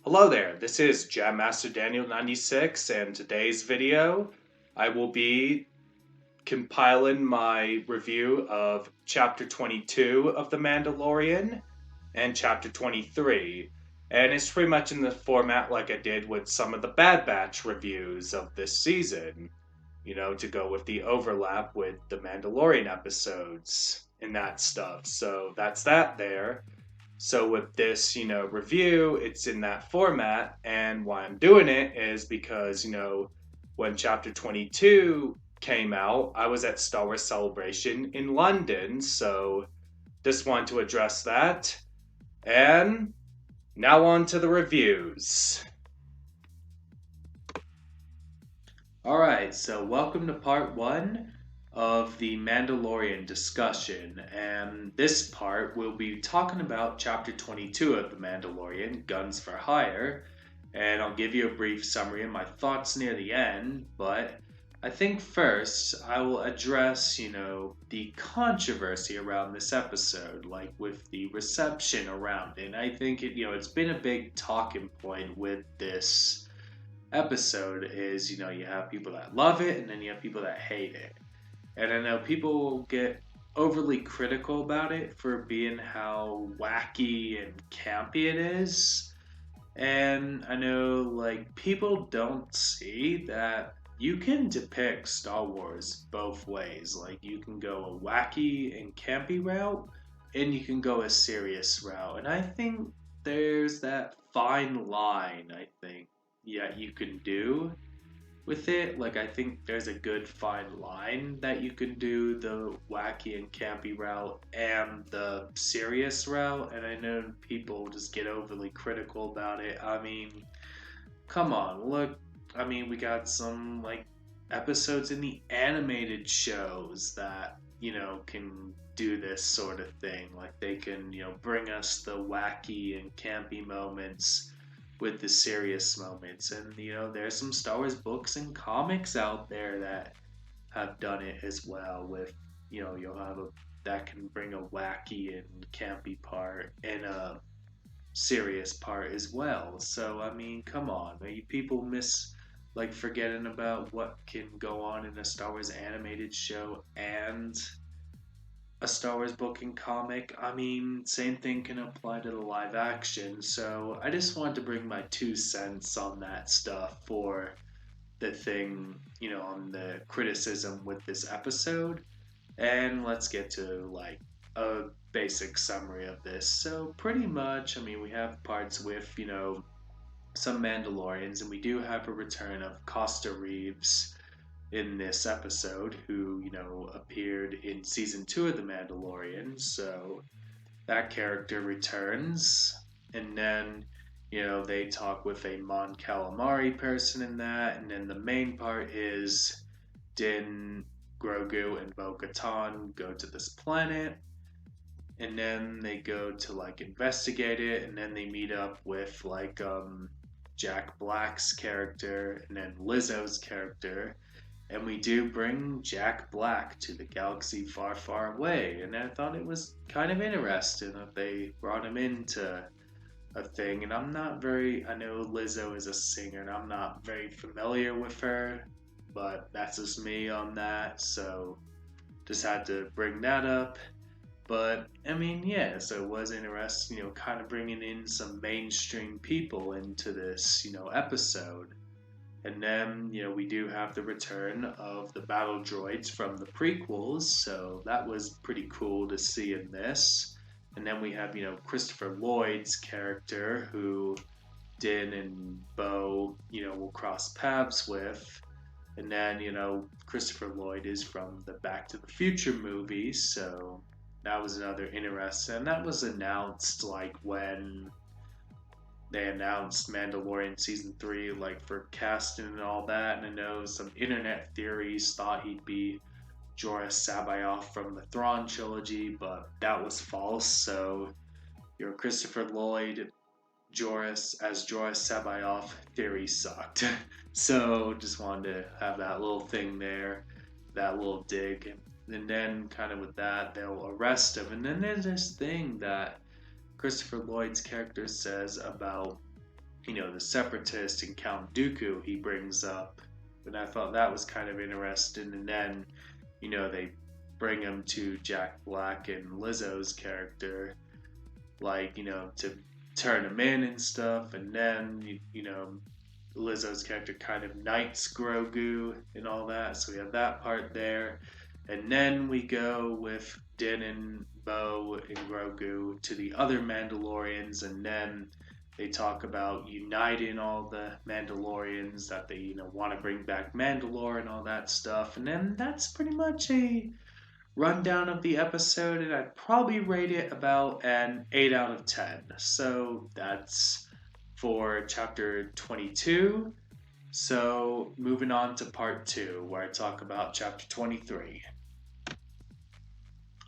Hello there, this is Jam Master Daniel 96, and today's video I will be compiling my review of Chapter 22 of The Mandalorian and Chapter 23. And it's pretty much in the format like I did with some of the Bad Batch reviews of this season, to go with the overlap with the Mandalorian episodes and that stuff. So that's that there. So with this, review, it's in that format. And why I'm doing it is because, when chapter 22 came out, I was at Star Wars Celebration in London. So just want to address that. And now on to the reviews. All right, so welcome to part one of the Mandalorian discussion. And this part, we'll be talking about chapter 22 of The Mandalorian, Guns for Hire. And I'll give you a brief summary of my thoughts near the end. But I think first, I will address, the controversy around this episode, like with the reception around it. And I think it's been a big talking point with this episode is you have people that love it and then you have people that hate it, and I know people get overly critical about it for being how wacky and campy it is, and I know like people don't see that you can depict Star Wars both ways. Like you can go a wacky and campy route and you can go a serious route, and I think there's that fine line, I think, yeah, you can do with it. Like, I think there's a good fine line that you can do the wacky and campy route and the serious route. And I know people just get overly critical about it. I mean, come on, look. I mean, we got some, like, episodes in the animated shows that, can do this sort of thing. Like, they can, bring us the wacky and campy moments with the serious moments. And there's some Star Wars books and comics out there that have done it as well. With you'll have a that can bring a wacky and campy part and a serious part as well. So I mean, come on, people miss like forgetting about what can go on in a Star Wars animated show and a Star Wars book and comic. I mean, same thing can apply to the live action. So I just wanted to bring my 2 cents on that stuff for the thing, on the criticism with this episode. And let's get to like a basic summary of this. So pretty much, I mean, we have parts with, some Mandalorians, and we do have a return of Costa Reeves in this episode, who appeared in season 2 of The Mandalorian. So that character returns, and then they talk with a Mon Calamari person in that, and then the main part is Din, Grogu, and Bo-Katan go to this planet, and then they go to like investigate it, and then they meet up with like Jack Black's character and then Lizzo's character. And we do bring Jack Black to the galaxy far, far away. And I thought it was kind of interesting that they brought him into a thing. And I know Lizzo is a singer, and I'm not very familiar with her, but that's just me on that. So just had to bring that up. But I mean, yeah, so it was interesting, kind of bringing in some mainstream people into this, episode. And then, we do have the return of the battle droids from the prequels, so that was pretty cool to see in this. And then we have, Christopher Lloyd's character, who Din and Bo, will cross paths with. And then, Christopher Lloyd is from the Back to the Future movies, so that was another interesting. And that was announced, like, when they announced Mandalorian season 3, like for casting and all that. And I know some internet theories thought he'd be Jorah Sabayoth from the Thrawn trilogy, but that was false. So your Christopher Lloyd Jorah as Jorah Sabayoth theory sucked. So just wanted to have that little thing there, that little dig. And then kind of with that, they'll arrest him. And then there's this thing that Christopher Lloyd's character says about the Separatist and Count Dooku he brings up. And I thought that was kind of interesting. And then, they bring him to Jack Black and Lizzo's character, like, to turn him in and stuff. And then, Lizzo's character kind of knights Grogu and all that. So we have that part there. And then we go with Din and Bo and Grogu to the other Mandalorians, and then they talk about uniting all the Mandalorians, that they, want to bring back Mandalore and all that stuff. And then that's pretty much a rundown of the episode, and I'd probably rate it about an 8 out of 10. So that's for chapter 22. So moving on to part 2, where I talk about chapter 23.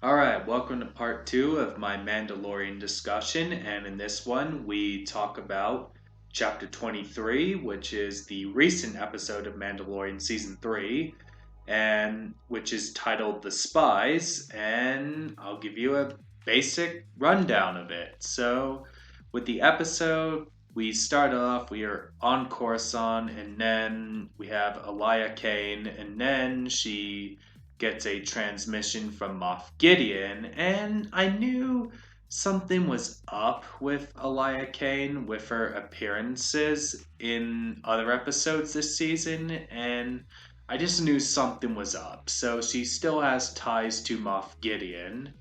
Alright, welcome to part 2 of my Mandalorian discussion, and in this one we talk about chapter 23, which is the recent episode of Mandalorian season 3, and which is titled The Spies, and I'll give you a basic rundown of it. So, with the episode, we start off, we are on Coruscant, and then we have Elia Kane, and then she gets a transmission from Moff Gideon, and I knew something was up with Elia Kane with her appearances in other episodes this season, and I just knew something was up. So she still has ties to Moff Gideon,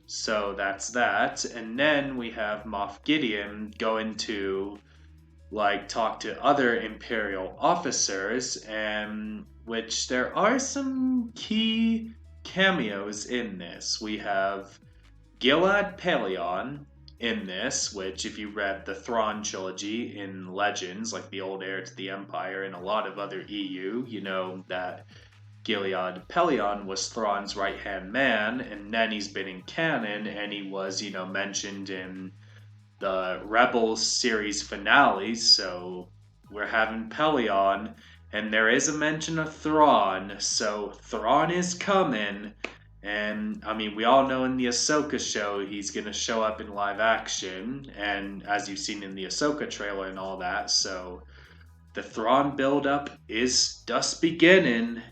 so that's that. And then we have Moff Gideon going to talk to other Imperial officers, and which there are some key cameos in this. We have Gilad Pellaeon in this, which if you read the Thrawn trilogy in Legends, like the old heir to the Empire and a lot of other EU, you know that Gilad Pellaeon was Thrawn's right-hand man, and then he's been in canon, and he was, mentioned in the Rebels series finales, so we're having Pellaeon, and there is a mention of Thrawn, so Thrawn is coming, and I mean, we all know in the Ahsoka show he's gonna show up in live action, and as you've seen in the Ahsoka trailer and all that, so the Thrawn build-up is just beginning,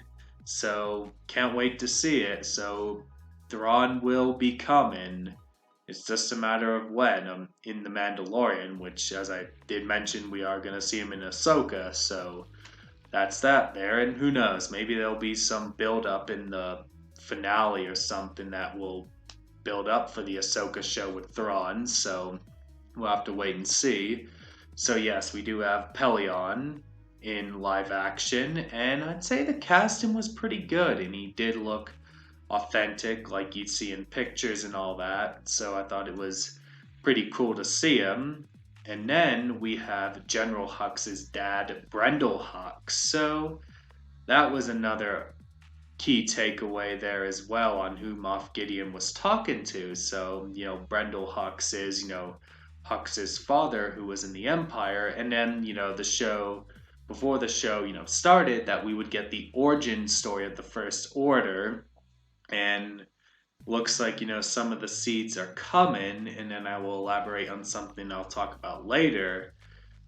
so can't wait to see it, so Thrawn will be coming. It's just a matter of when. In The Mandalorian, which, as I did mention, we are going to see him in Ahsoka, so that's that there. And who knows, maybe there'll be some build-up in the finale or something that will build up for the Ahsoka show with Thrawn, so we'll have to wait and see. So yes, we do have Pellaeon in live action, and I'd say the casting was pretty good, and he did look authentic like you'd see in pictures and all that, so I thought it was pretty cool to see him. And then we have General Hux's dad, Brendel Hux, so that was another key takeaway there as well on who Moff Gideon was talking to. So, Brendel Hux is, Hux's father who was in the Empire, and then, the show, before the show, started, that we would get the origin story of the First Order, and looks like, some of the seeds are coming, and then I will elaborate on something I'll talk about later.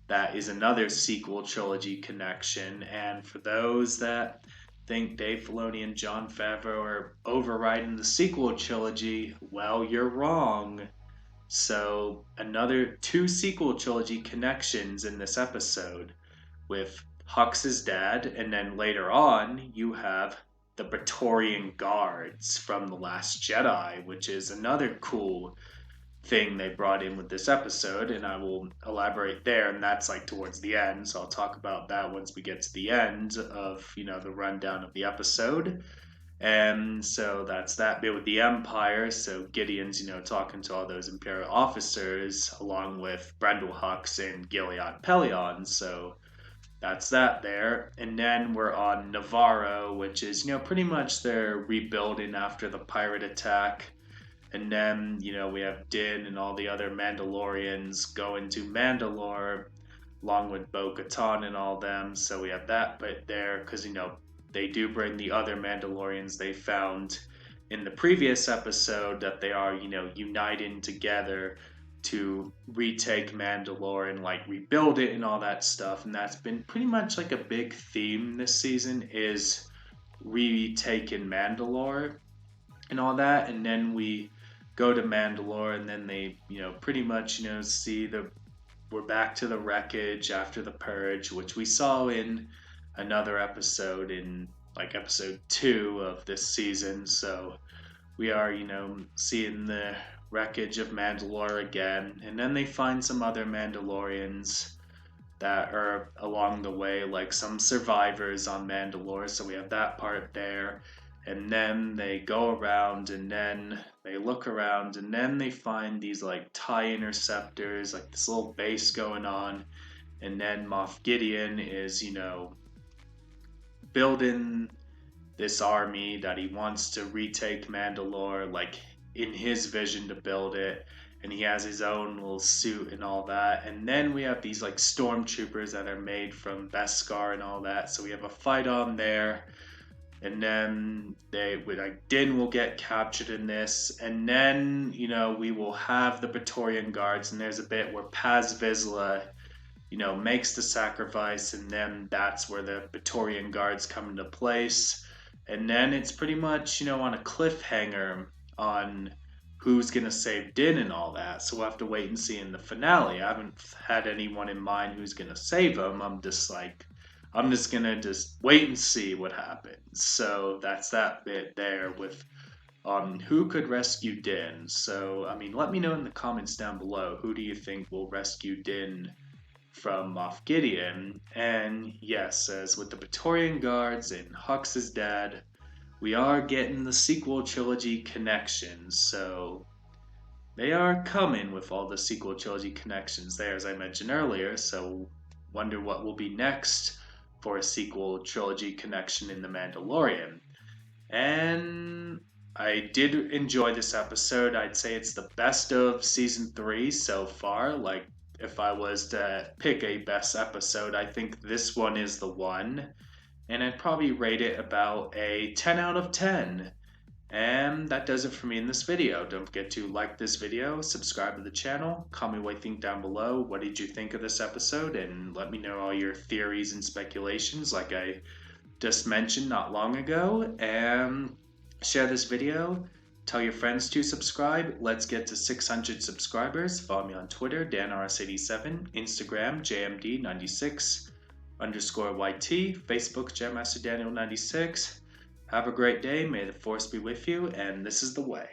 That is another sequel trilogy connection, and for those that think Dave Filoni and Jon Favreau are overriding the sequel trilogy, well, you're wrong. So, another 2 sequel trilogy connections in this episode, with Hux's dad, and then later on, you have the Praetorian Guards from The Last Jedi, which is another cool thing they brought in with this episode, and I will elaborate there, and that's towards the end, so I'll talk about that once we get to the end of, the rundown of the episode. And so that's that bit with the Empire, so Gideon's, talking to all those Imperial officers, along with Brendel Hux and Gilad Pellaeon, so that's that there. And then we're on Navarro, which is, pretty much they're rebuilding after the pirate attack. And then, we have Din and all the other Mandalorians going to Mandalore, along with Bo-Katan and all them. So we have that bit there, because, they do bring the other Mandalorians they found in the previous episode, that they are, uniting together to retake Mandalore and like rebuild it and all that stuff. And that's been pretty much like a big theme this season is retaking Mandalore and all that. And then we go to Mandalore and then they, pretty much, see we're back to the wreckage after the purge, which we saw in another episode in like episode 2 of this season. So we are, seeing the wreckage of Mandalore again. And then they find some other Mandalorians that are along the way, like some survivors on Mandalore. So we have that part there. And then they go around and then they look around and then they find these like TIE interceptors, like this little base going on. And then Moff Gideon is, building this army that he wants to retake Mandalore, like in his vision to build it. And he has his own little suit and all that. And then we have these like stormtroopers that are made from Beskar and all that. So we have a fight on there. And then Din will get captured in this. And then, we will have the Praetorian Guards. And there's a bit where Paz Vizsla, makes the sacrifice. And then that's where the Praetorian Guards come into place. And then it's pretty much, on a cliffhanger on who's going to save Din and all that. So we'll have to wait and see in the finale. I haven't had anyone in mind who's going to save him. I'm just going to just wait and see what happens. So that's that bit there with who could rescue Din. So, let me know in the comments down below. Who do you think will rescue Din from Moff Gideon? And yes, as with the Praetorian Guards and Hux's dad, we are getting the sequel trilogy connections. So they are coming with all the sequel trilogy connections there, as I mentioned earlier. So wonder what will be next for a sequel trilogy connection in The Mandalorian. And I did enjoy this episode. I'd say it's the best of season 3 so far. Like, if I was to pick a best episode, I think this one is the one. And I'd probably rate it about a 10 out of 10. And that does it for me in this video. Don't forget to like this video, subscribe to the channel, comment what you think down below. What did you think of this episode? And let me know all your theories and speculations like I just mentioned not long ago. And share this video. Tell your friends to subscribe. Let's get to 600 subscribers. Follow me on Twitter, DanRS87, Instagram, JMD96_YT, Facebook, JamMasterDaniel96. Have a great day. May the force be with you. And this is the way.